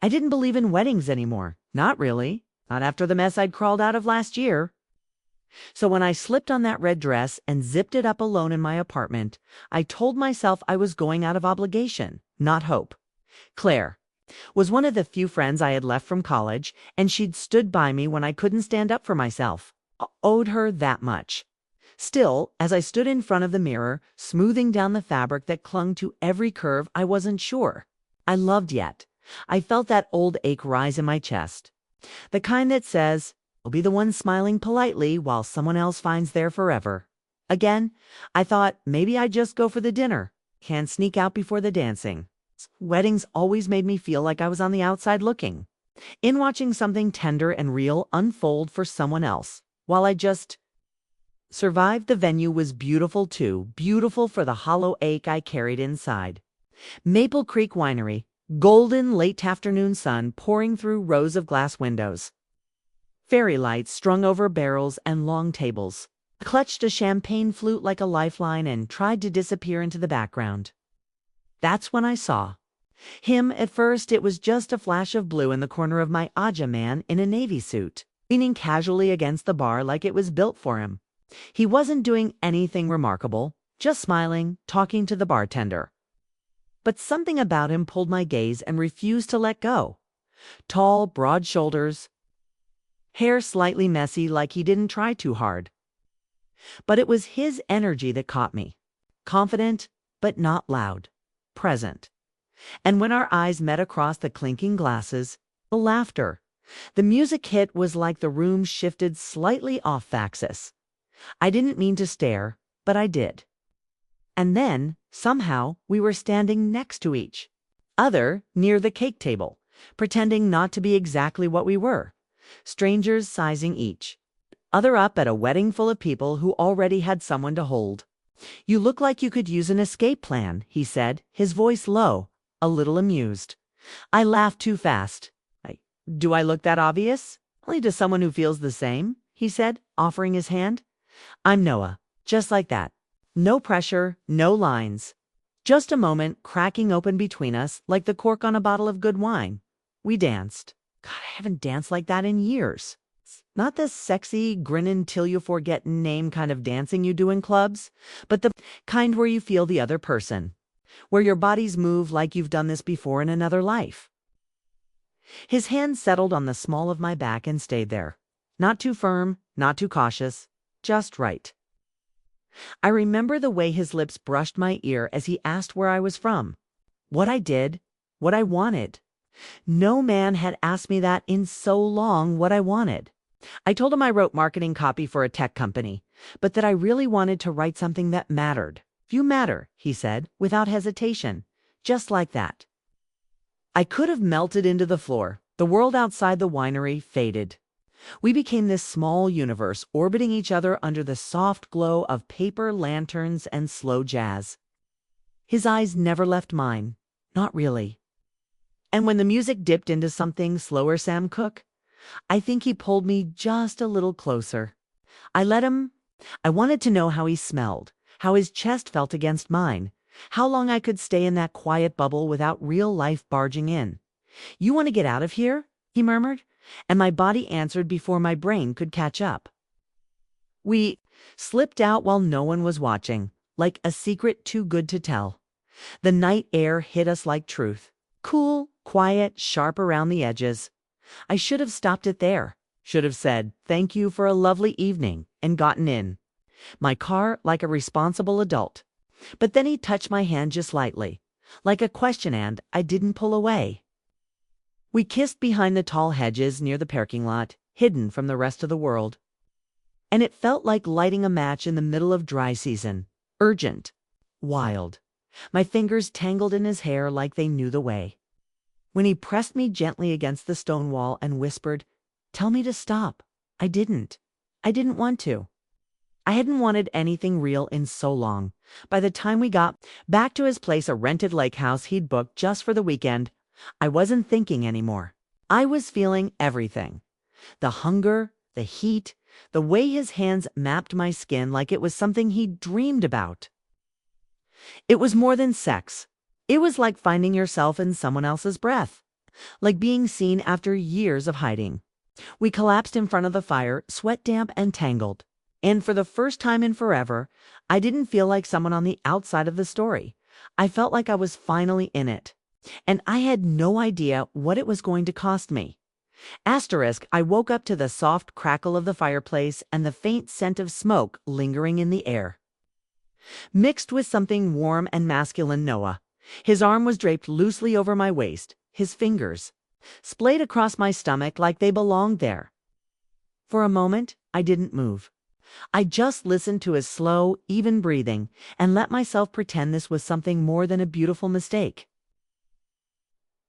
I didn't believe in weddings anymore. Not really. Not after the mess I'd crawled out of last year. So when I slipped on that red dress and zipped it up alone in my apartment, I told myself I was going out of obligation, not hope. Claire was one of the few friends I had left from college, and she'd stood by me when I couldn't stand up for myself. Owed her that much. Still, as I stood in front of the mirror, smoothing down the fabric that clung to every curve, I wasn't sure I loved yet. I felt that old ache rise in my chest. The kind that says, I'll be the one smiling politely while someone else finds there forever. Again, I thought maybe I'd just go for the dinner. Can't sneak out before the dancing. Weddings always made me feel like I was on the outside looking in, watching something tender and real unfold for someone else, while I just survived. The venue was beautiful too, beautiful for the hollow ache I carried inside. Maple Creek Winery, golden late afternoon sun pouring through rows of glass windows. Fairy lights strung over barrels and long tables. I clutched a champagne flute like a lifeline and tried to disappear into the background. That's when I saw him. At first, it was just a flash of blue in the corner of my Aja man in a navy suit, leaning casually against the bar like it was built for him. He wasn't doing anything remarkable, just smiling, talking to the bartender. But something about him pulled my gaze and refused to let go. Tall, broad shoulders, hair slightly messy like he didn't try too hard. But it was his energy that caught me. Confident, but not loud. Present. And when our eyes met across the clinking glasses, the laughter, the music hit was like the room shifted slightly off axis. I didn't mean to stare, but I did. And then, somehow, we were standing next to each other near the cake table, pretending not to be exactly what we were. Strangers sizing each other up at a wedding full of people who already had someone to hold. "You look like you could use an escape plan," he said, his voice low, a little amused. I laughed too fast. Do I look that obvious? Only to someone who feels the same, he said, offering his hand. I'm Noah, just like that. No pressure, no lines. Just a moment cracking open between us like the cork on a bottle of good wine. We danced. God, I haven't danced like that in years. Not the sexy, grinnin' till you forget name kind of dancing you do in clubs, but the kind where you feel the other person, where your bodies move like you've done this before in another life. His hand settled on the small of my back and stayed there. Not too firm, not too cautious, just right. I remember the way his lips brushed my ear as he asked where I was from, what I did, what I wanted. No man had asked me that in so long, what I wanted. I told him I wrote marketing copy for a tech company, but that I really wanted to write something that mattered. You matter, he said, without hesitation, just like that. I could have melted into the floor. The world outside the winery faded. We became this small universe, orbiting each other under the soft glow of paper lanterns and slow jazz. His eyes never left mine, not really. And when the music dipped into something slower, Sam Cooke, I think he pulled me just a little closer. I let him. I wanted to know how he smelled, how his chest felt against mine, how long I could stay in that quiet bubble without real life barging in. You want to get out of here? He murmured, and my body answered before my brain could catch up. We slipped out while no one was watching, like a secret too good to tell. The night air hit us like truth, cool, quiet, sharp around the edges. I should have stopped it there, should have said, "Thank you for a lovely evening," and gotten in my car like a responsible adult. But then he touched my hand just lightly, like a question, and I didn't pull away. We kissed behind the tall hedges near the parking lot, hidden from the rest of the world. And it felt like lighting a match in the middle of dry season, urgent, wild. My fingers tangled in his hair like they knew the way. When he pressed me gently against the stone wall and whispered, "Tell me to stop," I didn't. I didn't want to. I hadn't wanted anything real in so long. By the time we got back to his place, a rented lake house he'd booked just for the weekend, I wasn't thinking anymore. I was feeling everything. The hunger, the heat, the way his hands mapped my skin like it was something he'd dreamed about. It was more than sex. It was like finding yourself in someone else's breath. like being seen after years of hiding. We collapsed in front of the fire, sweat damp and tangled. And for the first time in forever, I didn't feel like someone on the outside of the story. I felt like I was finally in it. And I had no idea what it was going to cost me. Asterisk, I woke up to the soft crackle of the fireplace and the faint scent of smoke lingering in the air. Mixed with something warm and masculine, Noah. His arm was draped loosely over my waist, his fingers splayed across my stomach like they belonged there. For a moment, I didn't move. I just listened to his slow, even breathing and let myself pretend this was something more than a beautiful mistake.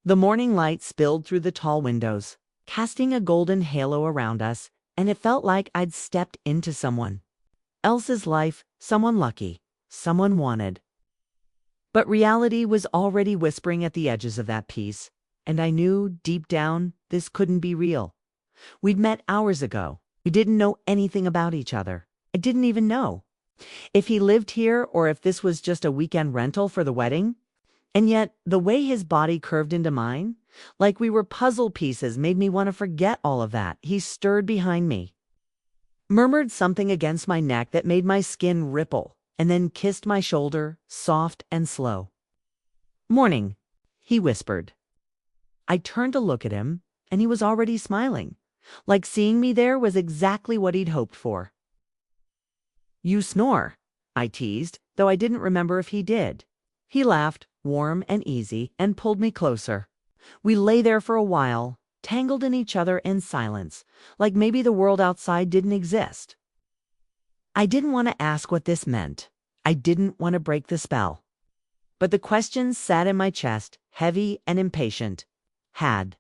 The morning light spilled through the tall windows, casting a golden halo around us, and it felt like I'd stepped into someone else's life, someone lucky, someone wanted. But reality was already whispering at the edges of that peace, and I knew, deep down, this couldn't be real. We'd met hours ago. We didn't know anything about each other. I didn't even know if he lived here or if this was just a weekend rental for the wedding. And yet, the way his body curved into mine, like we were puzzle pieces, made me want to forget all of that. He stirred behind me, murmured something against my neck that made my skin ripple, and then kissed my shoulder, soft and slow. "Morning," he whispered. I turned to look at him, and he was already smiling, like seeing me there was exactly what he'd hoped for. "You snore," I teased, though I didn't remember if he did. He laughed, warm and easy, and pulled me closer. We lay there for a while, tangled in each other in silence, like maybe the world outside didn't exist. I didn't want to ask what this meant. I didn't want to break the spell. But the questions sat in my chest, heavy and impatient. Had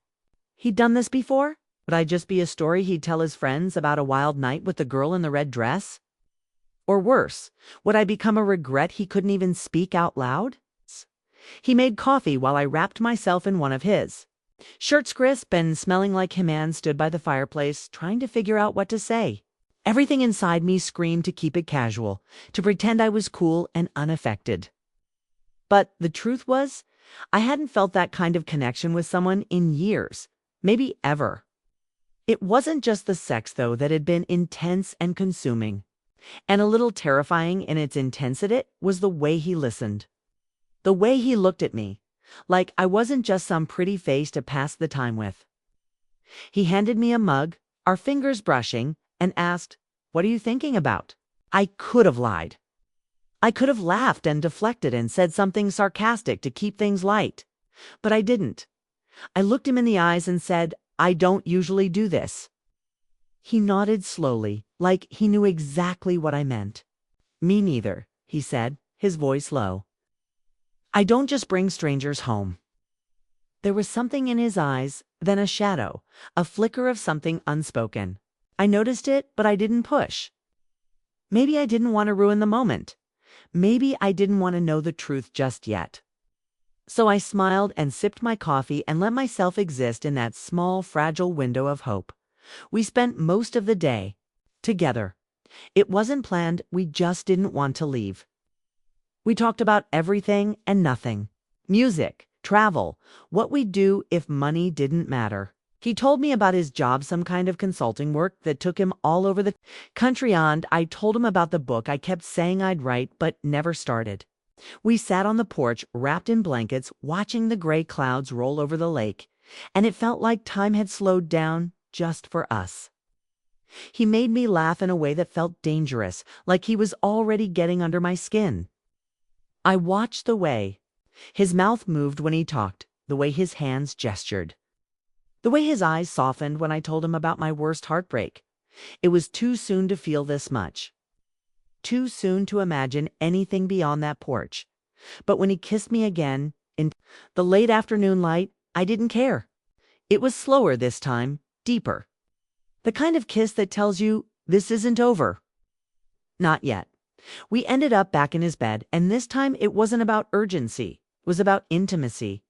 he done this before? Would I just be a story he'd tell his friends about a wild night with the girl in the red dress? Or worse, would I become a regret he couldn't even speak out loud? He made coffee while I wrapped myself in one of his. Shirts crisp and smelling like him, Ann stood by the fireplace, trying to figure out what to say. Everything inside me screamed to keep it casual, to pretend I was cool and unaffected. But the truth was, I hadn't felt that kind of connection with someone in years, maybe ever. It wasn't just the sex, though, that had been intense and consuming. And a little terrifying in its intensity was the way he listened. The way he looked at me, like I wasn't just some pretty face to pass the time with. He handed me a mug, our fingers brushing, and asked, "What are you thinking about?" I could have lied. I could have laughed and deflected and said something sarcastic to keep things light. But I didn't. I looked him in the eyes and said, "I don't usually do this." He nodded slowly, like he knew exactly what I meant. "Me neither," he said, his voice low. "I don't just bring strangers home." There was something in his eyes, then a shadow, a flicker of something unspoken. I noticed it, but I didn't push. Maybe I didn't want to ruin the moment. Maybe I didn't want to know the truth just yet. So I smiled and sipped my coffee and let myself exist in that small, fragile window of hope. We spent most of the day together. It wasn't planned, we just didn't want to leave. We talked about everything and nothing. Music, travel, what we'd do if money didn't matter. He told me about his job, some kind of consulting work that took him all over the country, and I told him about the book I kept saying I'd write but never started. We sat on the porch, wrapped in blankets, watching the gray clouds roll over the lake, and it felt like time had slowed down just for us. He made me laugh in a way that felt dangerous, like he was already getting under my skin. I watched the way his mouth moved when he talked, the way his hands gestured, the way his eyes softened when I told him about my worst heartbreak. It was too soon to feel this much. Too soon to imagine anything beyond that porch. But when he kissed me again, in the late afternoon light, I didn't care. It was slower this time, deeper. The kind of kiss that tells you, this isn't over. Not yet. We ended up back in his bed, and this time it wasn't about urgency. It was about intimacy.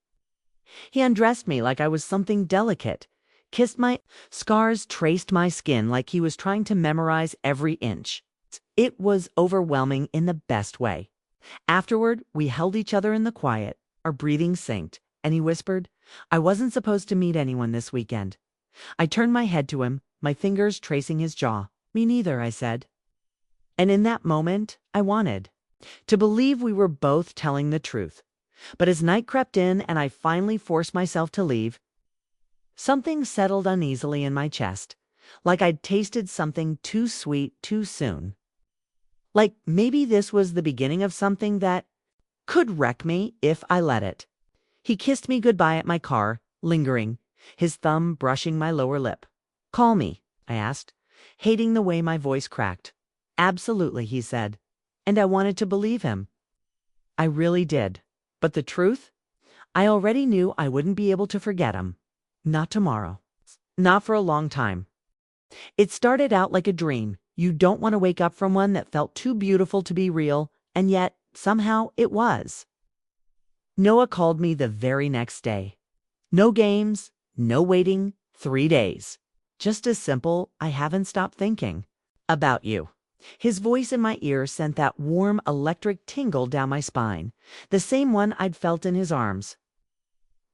He undressed me like I was something delicate, kissed my scars, traced my skin like he was trying to memorize every inch. It was overwhelming in the best way. Afterward, we held each other in the quiet, our breathing synced, and he whispered, I wasn't supposed to meet anyone this weekend. I turned my head to him, my fingers tracing his jaw. Me neither, I said. And in that moment, I wanted to believe we were both telling the truth. But as night crept in and I finally forced myself to leave, something settled uneasily in my chest, like I'd tasted something too sweet too soon. Like maybe this was the beginning of something that could wreck me if I let it. He kissed me goodbye at my car, lingering, his thumb brushing my lower lip. Call me, I asked, hating the way my voice cracked. Absolutely, he said, and I wanted to believe him. I really did. But the truth? I already knew I wouldn't be able to forget him. Not tomorrow. Not for a long time. It started out like a dream. You don't want to wake up from one that felt too beautiful to be real, and yet, somehow, it was. Noah called me the very next day. No games, no waiting, 3 days. Just as simple, I haven't stopped thinking about you. His voice in my ear sent that warm electric tingle down my spine, the same one I'd felt in his arms.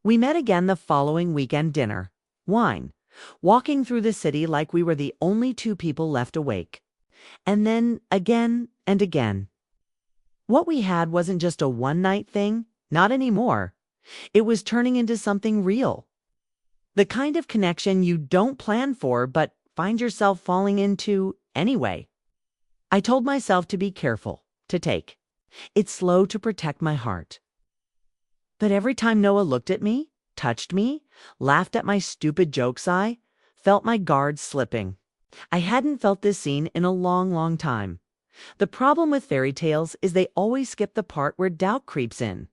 We met again the following weekend dinner. Wine. Walking through the city like we were the only two people left awake. And then again and again. What we had wasn't just a one-night thing, not anymore. It was turning into something real. The kind of connection you don't plan for but find yourself falling into anyway. I told myself to be careful, to take it slow to protect my heart. But every time Noah looked at me, touched me, laughed at my stupid jokes, I felt my guard slipping. I hadn't felt this scene in a long, long time. The problem with fairy tales is they always skip the part where doubt creeps in.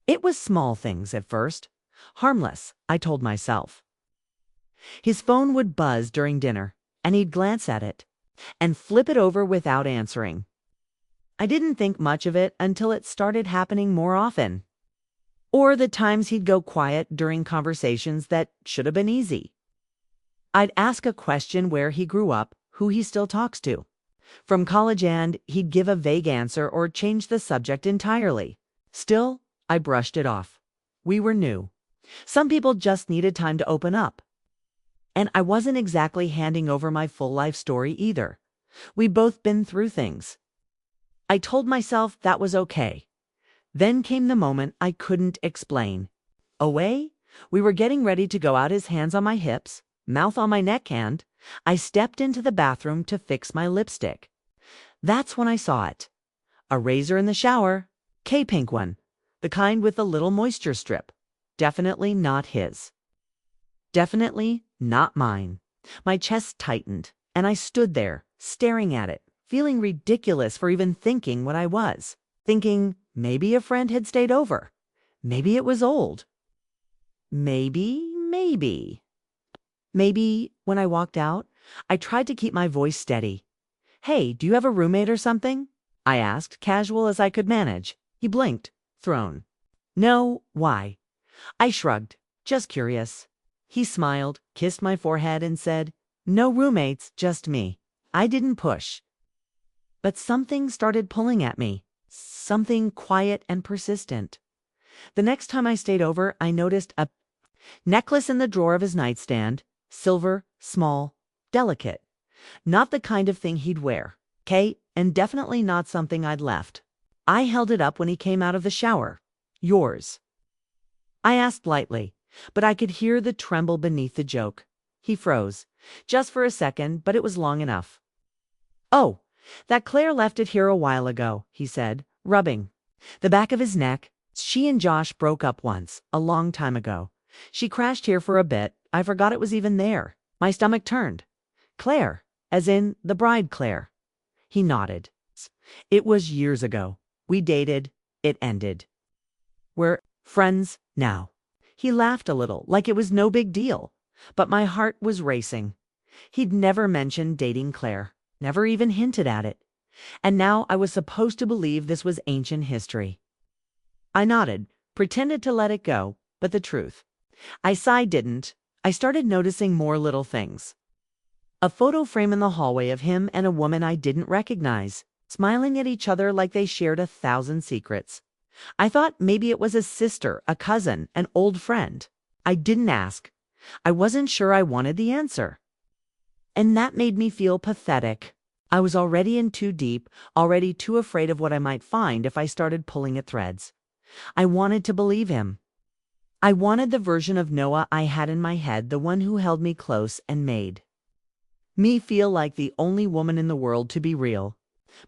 It was small things at first. Harmless, I told myself. His phone would buzz during dinner, and he'd glance at it and flip it over without answering. I didn't think much of it until it started happening more often. Or the times he'd go quiet during conversations that should have been easy. I'd ask a question where he grew up, who he still talks to from college, and he'd give a vague answer or change the subject entirely. Still, I brushed it off. We were new. Some people just needed time to open up. And I wasn't exactly handing over my full life story either. We'd both been through things. I told myself that was okay. Then came the moment I couldn't explain. Away? We were getting ready to go out, his hands on my hips, mouth on my neck, and I stepped into the bathroom to fix my lipstick. That's when I saw it. A razor in the shower. K-pink one. The kind with the little moisture strip. Definitely not his. Definitely not mine. My chest tightened, and I stood there, staring at it, feeling ridiculous for even thinking what I was. Thinking maybe a friend had stayed over. Maybe it was old. Maybe. Maybe when I walked out, I tried to keep my voice steady. Hey, do you have a roommate or something? I asked, casual as I could manage. He blinked, thrown. No, why? I shrugged, just curious. He smiled, kissed my forehead, and said, no roommates, just me. I didn't push. But something started pulling at me. Something quiet and persistent. The next time I stayed over, I noticed a necklace in the drawer of his nightstand. Silver, small, delicate. Not the kind of thing he'd wear. And definitely not something I'd left. I held it up when he came out of the shower. Yours. I asked lightly, but I could hear the tremble beneath the joke. He froze, just for a second, but it was long enough. Oh, that Claire left it here a while ago, he said, rubbing the back of his neck. She and Josh broke up once, a long time ago. She crashed here for a bit. I forgot it was even there. My stomach turned. Claire, as in the bride Claire. He nodded. It was years ago. We dated. It ended. We're friends now. He laughed a little, like it was no big deal. But my heart was racing. He'd never mentioned dating Claire, never even hinted at it. And now I was supposed to believe this was ancient history. I nodded, pretended to let it go, but the truth. I sighed didn't. I started noticing more little things. A photo frame in the hallway of him and a woman I didn't recognize, smiling at each other like they shared 1,000 secrets. I thought maybe it was a sister, a cousin, an old friend. I didn't ask. I wasn't sure I wanted the answer. And that made me feel pathetic. I was already in too deep, already too afraid of what I might find if I started pulling at threads. I wanted to believe him. I wanted the version of Noah I had in my head, the one who held me close and made me feel like the only woman in the world to be real.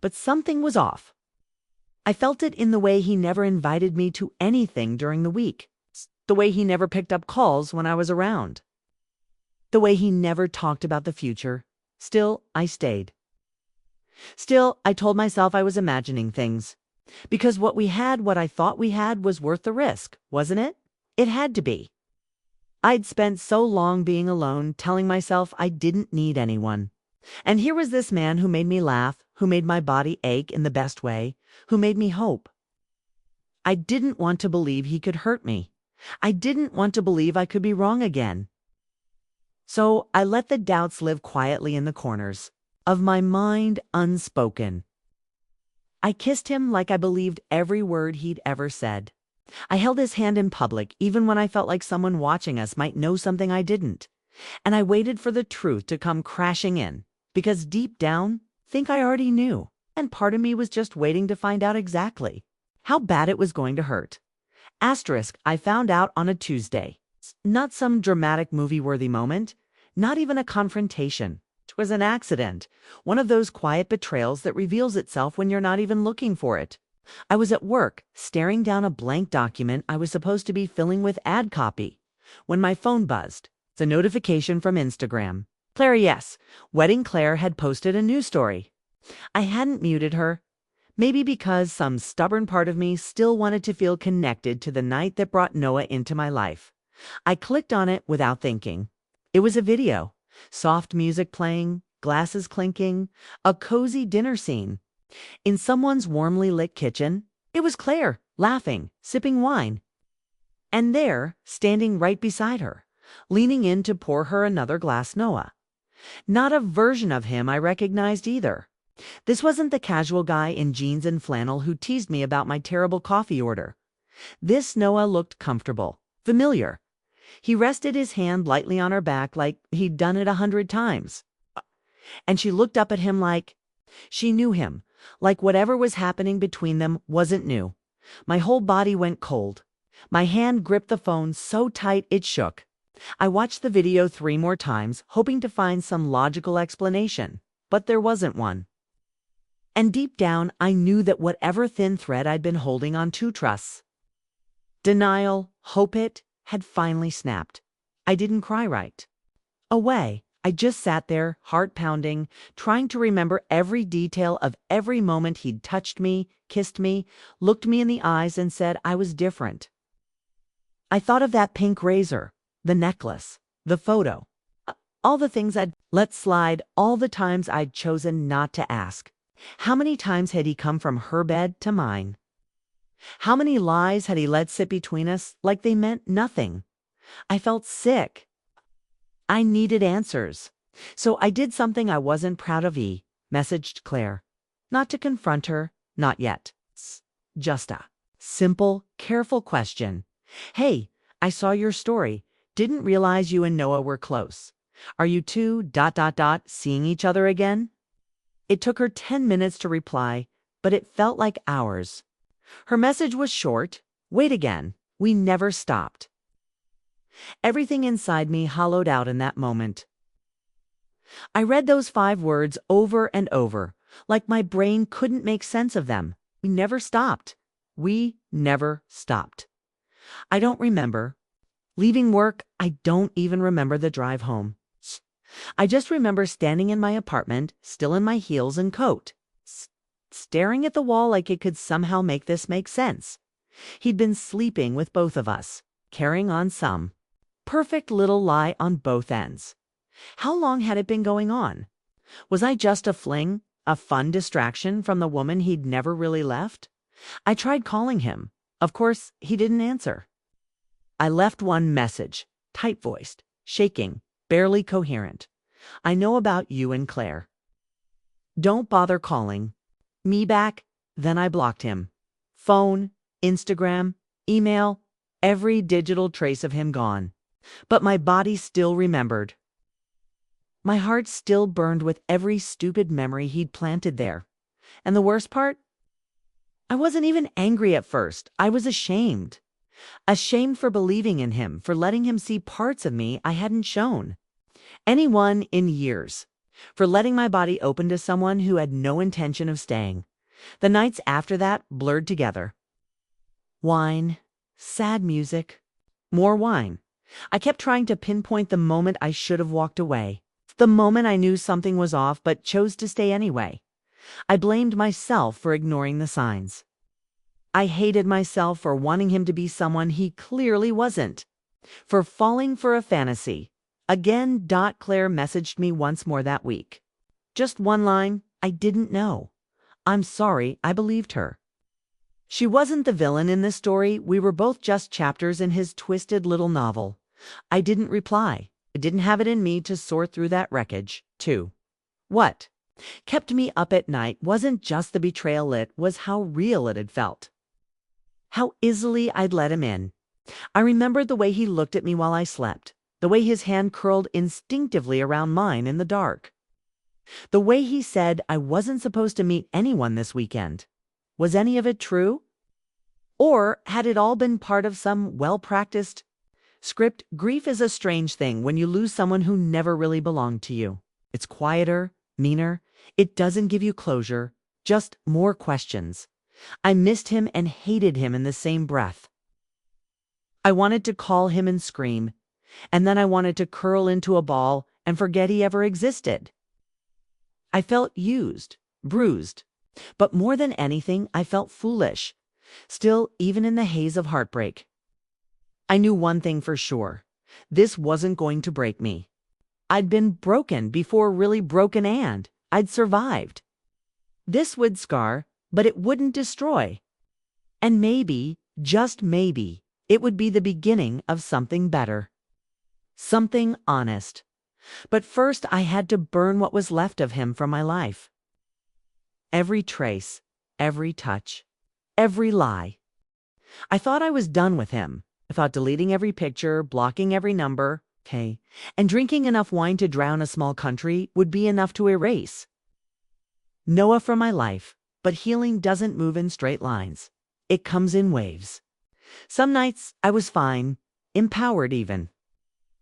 But something was off. I felt it in the way he never invited me to anything during the week, the way he never picked up calls when I was around, the way he never talked about the future. Still, I stayed. Still, I told myself I was imagining things. Because what I thought we had, was worth the risk, wasn't it? It had to be. I'd spent so long being alone, telling myself I didn't need anyone. And here was this man who made me laugh, who made my body ache in the best way, who made me hope. I didn't want to believe he could hurt me. I didn't want to believe I could be wrong again. So I let the doubts live quietly in the corners of my mind, unspoken. I kissed him like I believed every word he'd ever said. I held his hand in public, even when I felt like someone watching us might know something I didn't. And I waited for the truth to come crashing in, because deep down, I think I already knew. And part of me was just waiting to find out exactly how bad it was going to hurt. Asterisk, I found out on a Tuesday. Not some dramatic movie-worthy moment, not even a confrontation. It was an accident, one of those quiet betrayals that reveals itself when you're not even looking for it. I was at work, staring down a blank document I was supposed to be filling with ad copy, when my phone buzzed. It's a notification from Instagram. Claire, yes, Wedding Claire had posted a news story. I hadn't muted her, maybe because some stubborn part of me still wanted to feel connected to the night that brought Noah into my life. I clicked on it without thinking. It was a video, soft music playing, glasses clinking, a cozy dinner scene. In someone's warmly lit kitchen, it was Claire, laughing, sipping wine. And there, standing right beside her, leaning in to pour her another glass, Noah. Not a version of him I recognized either. This wasn't the casual guy in jeans and flannel who teased me about my terrible coffee order. This Noah looked comfortable, familiar. He rested his hand lightly on her back like he'd done it 100 times. And she looked up at him like she knew him. Like whatever was happening between them wasn't new. My whole body went cold. My hand gripped the phone so tight it shook. I watched the video 3 more times, hoping to find some logical explanation, but there wasn't one. And deep down, I knew that whatever thin thread I'd been holding on to, trust, denial, hope, it had finally snapped. I didn't cry right away. I just sat there, heart pounding, trying to remember every detail of every moment he'd touched me, kissed me, looked me in the eyes and said I was different. I thought of that pink razor, the necklace, the photo, all the things I'd let slide, all the times I'd chosen not to ask. How many times had he come from her bed to mine? How many lies had he let sit between us like they meant nothing? I felt sick. I needed answers. So I did something I wasn't proud of. Messaged Claire. Not to confront her, not yet. Just a simple, careful question. Hey, I saw your story. Didn't realize you and Noah were close. Are you two ... seeing each other again? It took her 10 minutes to reply, but it felt like hours. Her message was short. Wait again. We never stopped. Everything inside me hollowed out in that moment. I read those 5 words over and over, like my brain couldn't make sense of them. We never stopped. We never stopped. I don't remember leaving work. I don't even remember the drive home. I just remember standing in my apartment, still in my heels and coat, staring at the wall like it could somehow make this make sense. He'd been sleeping with both of us, carrying on some perfect little lie on both ends. How long had it been going on? Was I just a fling, a fun distraction from the woman he'd never really left? I tried calling him. Of course, he didn't answer. I left one message, tight-voiced, shaking, barely coherent. I know about you and Claire. Don't bother calling me back. Then I blocked him. Phone, Instagram, email, every digital trace of him gone. But my body still remembered. My heart still burned with every stupid memory he'd planted there. And the worst part? I wasn't even angry at first. I was ashamed. Ashamed for believing in him, for letting him see parts of me I hadn't shown anyone in years, for letting my body open to someone who had no intention of staying. The nights after that blurred together. Wine, sad music, more wine. I kept trying to pinpoint the moment I should have walked away, the moment I knew something was off but chose to stay anyway. I blamed myself for ignoring the signs. I hated myself for wanting him to be someone he clearly wasn't, for falling for a fantasy. Again, Claire messaged me once more that week. Just one line, I didn't know. I'm sorry, I believed her. She wasn't the villain in this story. We were both just chapters in his twisted little novel. I didn't reply. I didn't have it in me to sort through that wreckage, too. What kept me up at night wasn't just the betrayal, it was how real it had felt. How easily I'd let him in. I remembered the way he looked at me while I slept, the way his hand curled instinctively around mine in the dark. The way he said I wasn't supposed to meet anyone this weekend. Was any of it true? Or had it all been part of some well-practiced script? Grief is a strange thing when you lose someone who never really belonged to you. It's quieter, meaner. It doesn't give you closure, just more questions. I missed him and hated him in the same breath. I wanted to call him and scream, and then I wanted to curl into a ball and forget he ever existed. I felt used, bruised, but more than anything, I felt foolish. Still, even in the haze of heartbreak, I knew one thing for sure. This wasn't going to break me. I'd been broken before really broken, and I'd survived. This would scar, but it wouldn't destroy. And maybe, just maybe, it would be the beginning of something better. Something honest. But first I had to burn what was left of him from my life. Every trace, every touch, every lie. I thought I was done with him. I thought deleting every picture, blocking every number, and drinking enough wine to drown a small country would be enough to erase Noah from my life. But healing doesn't move in straight lines. It comes in waves. Some nights I was fine, empowered even.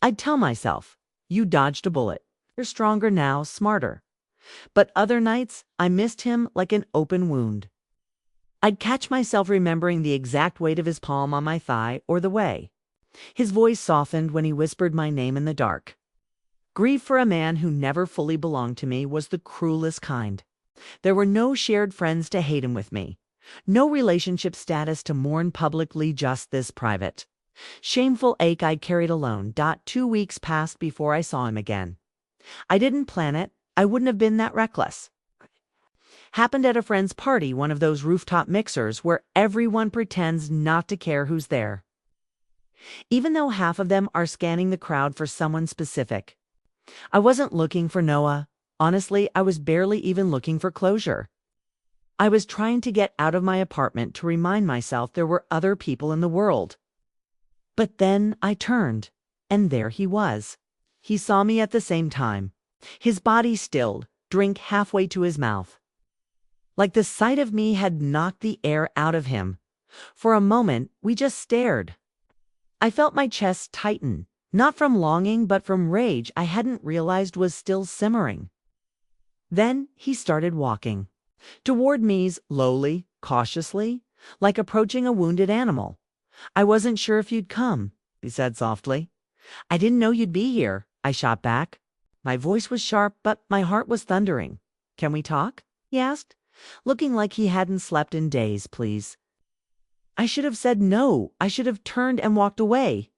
I'd tell myself, you dodged a bullet. You're stronger now, smarter. But other nights I missed him like an open wound. I'd catch myself remembering the exact weight of his palm on my thigh or the way his voice softened when he whispered my name in the dark. Grief for a man who never fully belonged to me was the cruelest kind. There were no shared friends to hate him with me. No relationship status to mourn publicly, just this private, shameful ache I carried alone. 2 weeks passed before I saw him again. I didn't plan it. I wouldn't have been that reckless. Happened at a friend's party, one of those rooftop mixers where everyone pretends not to care who's there, even though half of them are scanning the crowd for someone specific. I wasn't looking for Noah. Honestly, I was barely even looking for closure. I was trying to get out of my apartment to remind myself there were other people in the world. But then I turned, and there he was. He saw me at the same time. His body stilled, drink halfway to his mouth. Like the sight of me had knocked the air out of him. For a moment, we just stared. I felt my chest tighten, not from longing but from rage I hadn't realized was still simmering. Then he started walking toward me, slowly, cautiously, like approaching a wounded animal. I wasn't sure if you'd come, he said softly. I didn't know you'd be here, I shot back. My voice was sharp, but my heart was thundering. Can we talk? He asked, looking like he hadn't slept in days. Please. I should have said no. I should have turned and walked away.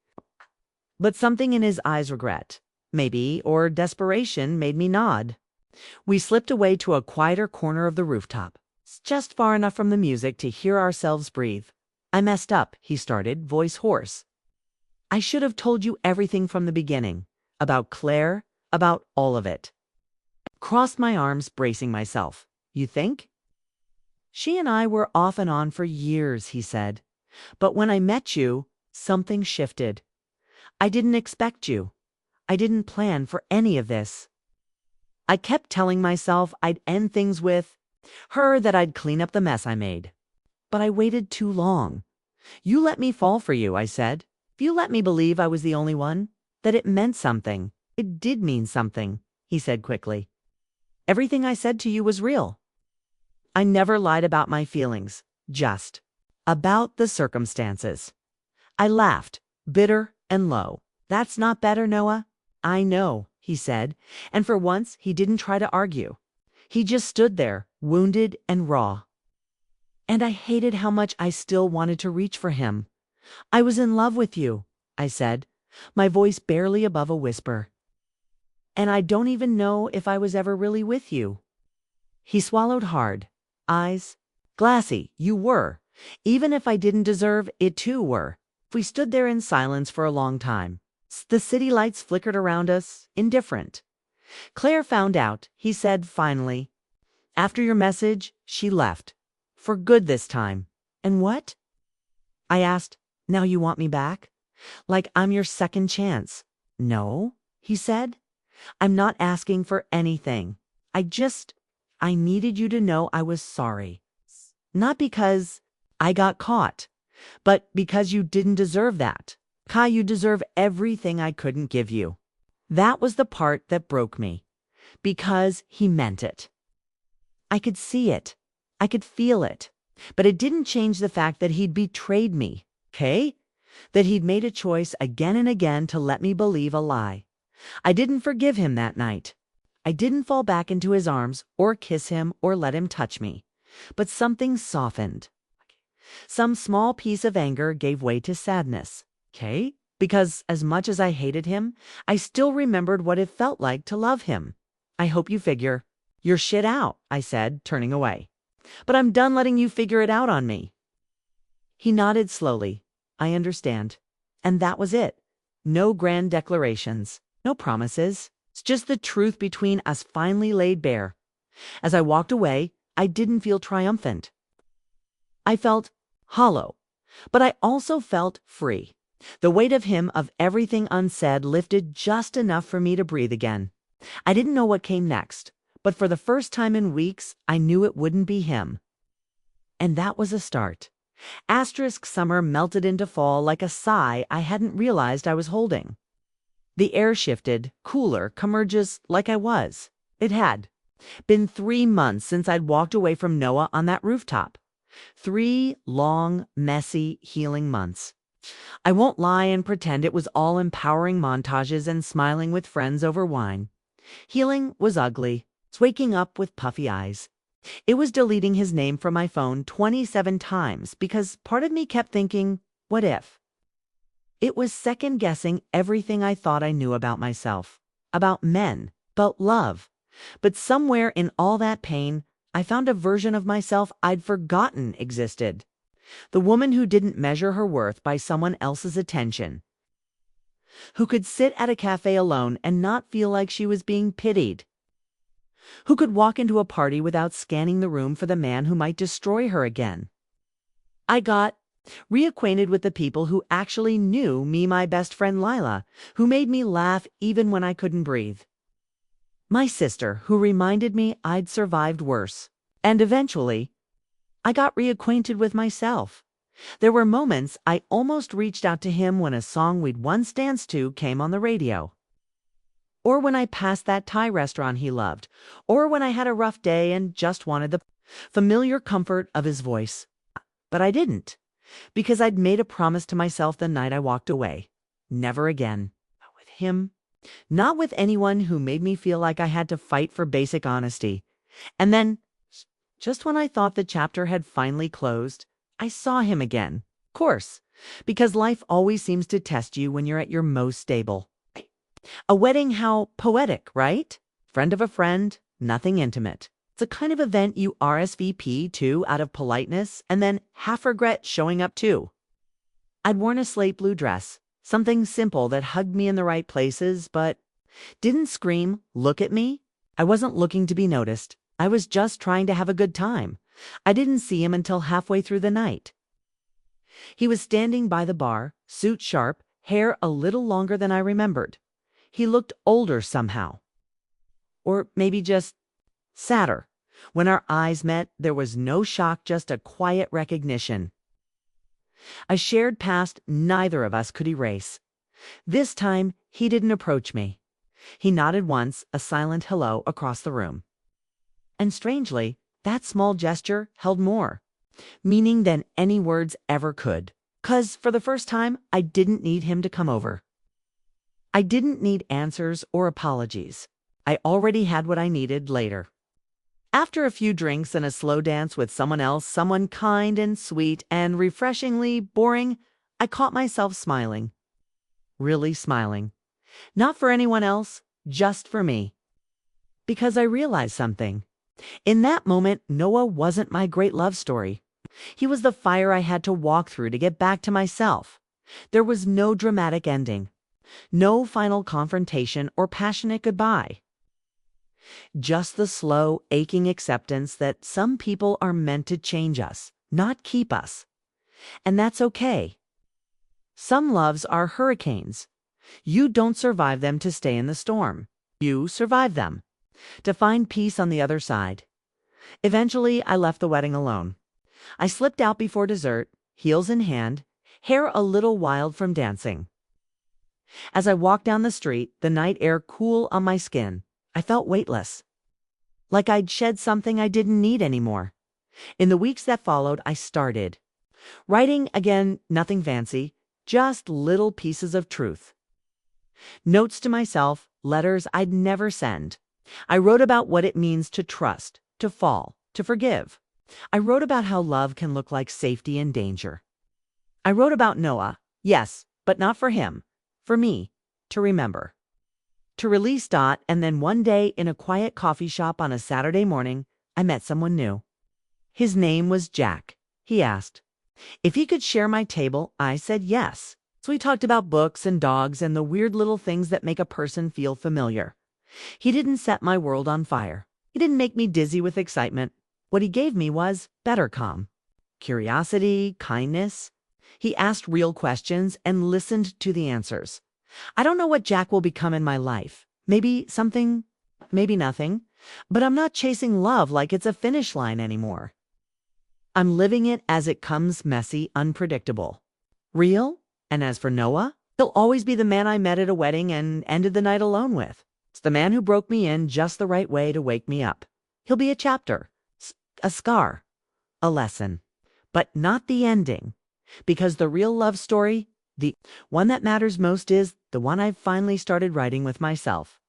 But something in his eyes, regret, maybe, or desperation, made me nod. We slipped away to a quieter corner of the rooftop, just far enough from the music to hear ourselves breathe. I messed up, he started, voice hoarse. I should have told you everything from the beginning, about Claire, about all of it. Crossed my arms, bracing myself. You think? She and I were off and on for years, he said, But when I met you, something shifted. I didn't expect you. I didn't plan for any of this. I kept telling myself I'd end things with her, that I'd clean up the mess I made. But I waited too long. You let me fall for you, I said. You let me believe I was the only one, that it meant something. It did mean something, he said quickly. Everything I said to you was real. I never lied about my feelings, just about the circumstances. I laughed, bitter and low. That's not better, Noah. I know, he said, and for once he didn't try to argue. He just stood there, wounded and raw. And I hated how much I still wanted to reach for him. I was in love with you, I said, my voice barely above a whisper. And I don't even know if I was ever really with you. He swallowed hard, eyes glassy. You were. Even if I didn't deserve it, too were. We stood there in silence for a long time. The city lights flickered around us, indifferent. Claire found out, he said finally. After your message, she left. For good this time. And what? I asked. Now you want me back? Like I'm your second chance. No, he said. I'm not asking for anything. I needed you to know I was sorry. Not because I got caught, but because you didn't deserve that. Kai, you deserve everything I couldn't give you. That was the part that broke me. Because he meant it. I could see it. I could feel it. But it didn't change the fact that he'd betrayed me, okay? That he'd made a choice again and again to let me believe a lie. I didn't forgive him that night. I didn't fall back into his arms or kiss him or let him touch me. But something softened. Some small piece of anger gave way to sadness, okay? Because as much as I hated him, I still remembered what it felt like to love him. I hope you figure your shit out, I said, turning away. But I'm done letting you figure it out on me. He nodded slowly. I understand. And that was it. No grand declarations. No promises. It's just the truth between us finally laid bare. As I walked away, I didn't feel triumphant. I felt hollow. But I also felt free. The weight of him, of everything unsaid, lifted just enough for me to breathe again. I didn't know what came next. But for the first time in weeks, I knew it wouldn't be him. And that was a start. Summer melted into fall like a sigh I hadn't realized I was holding. The air shifted, cooler, courageous, like I was. It had been 3 months since I'd walked away from Noah on that rooftop. 3 long, messy, healing months. I won't lie and pretend it was all empowering montages and smiling with friends over wine. Healing was ugly. Waking up with puffy eyes. It was deleting his name from my phone 27 times because part of me kept thinking, what if? It was second-guessing everything I thought I knew about myself, about men, about love. But somewhere in all that pain, I found a version of myself I'd forgotten existed. The woman who didn't measure her worth by someone else's attention. Who could sit at a cafe alone and not feel like she was being pitied. Who could walk into a party without scanning the room for the man who might destroy her again. I got reacquainted with the people who actually knew me, my best friend Lila, who made me laugh even when I couldn't breathe. My sister, who reminded me I'd survived worse. And eventually, I got reacquainted with myself. There were moments I almost reached out to him when a song we'd once danced to came on the radio. Or when I passed that Thai restaurant he loved, or when I had a rough day and just wanted the familiar comfort of his voice. But I didn't, because I'd made a promise to myself the night I walked away. Never again. Not with him. Not with anyone who made me feel like I had to fight for basic honesty. And then, just when I thought the chapter had finally closed, I saw him again. Of course, because life always seems to test you when you're at your most stable. A wedding, how poetic, right? Friend of a friend, nothing intimate. It's a kind of event you RSVP to out of politeness and then half regret showing up to. I'd worn a slate blue dress, something simple that hugged me in the right places, but didn't scream, look at me. I wasn't looking to be noticed. I was just trying to have a good time. I didn't see him until halfway through the night. He was standing by the bar, suit sharp, hair a little longer than I remembered. He looked older somehow. Or maybe just sadder. When our eyes met, there was no shock, just a quiet recognition. A shared past neither of us could erase. This time, he didn't approach me. He nodded once, a silent hello across the room. And strangely, that small gesture held more meaning than any words ever could. 'Cause for the first time, I didn't need him to come over. I didn't need answers or apologies. I already had what I needed later. After a few drinks and a slow dance with someone else, someone kind and sweet and refreshingly boring, I caught myself smiling. Really smiling. Not for anyone else, just for me. Because I realized something. In that moment, Noah wasn't my great love story. He was the fire I had to walk through to get back to myself. There was no dramatic ending. No final confrontation or passionate goodbye. Just the slow, aching acceptance that some people are meant to change us, not keep us. And that's okay. Some loves are hurricanes. You don't survive them to stay in the storm. You survive them to find peace on the other side. Eventually, I left the wedding alone. I slipped out before dessert, heels in hand, hair a little wild from dancing. As I walked down the street, the night air cool on my skin, I felt weightless. Like I'd shed something I didn't need anymore. In the weeks that followed, I started. Writing again, nothing fancy, just little pieces of truth. Notes to myself, letters I'd never send. I wrote about what it means to trust, to fall, to forgive. I wrote about how love can look like safety and danger. I wrote about Noah, yes, but not for him, for me, to remember. To release. And then one day in a quiet coffee shop on a Saturday morning, I met someone new. His name was Jack. He asked if he could share my table. I said yes. So we talked about books and dogs and the weird little things that make a person feel familiar. He didn't set my world on fire. He didn't make me dizzy with excitement. What he gave me was better calm, curiosity, kindness. He asked real questions and listened to the answers. I don't know what Jack will become in my life. Maybe something, maybe nothing. But I'm not chasing love like it's a finish line anymore. I'm living it as it comes, messy, unpredictable. Real? And as for Noah, he'll always be the man I met at a wedding and ended the night alone with. It's the man who broke me in just the right way to wake me up. He'll be a chapter. A scar, a lesson, but not the ending, because the real love story, the one that matters most, is the one I've finally started writing with myself.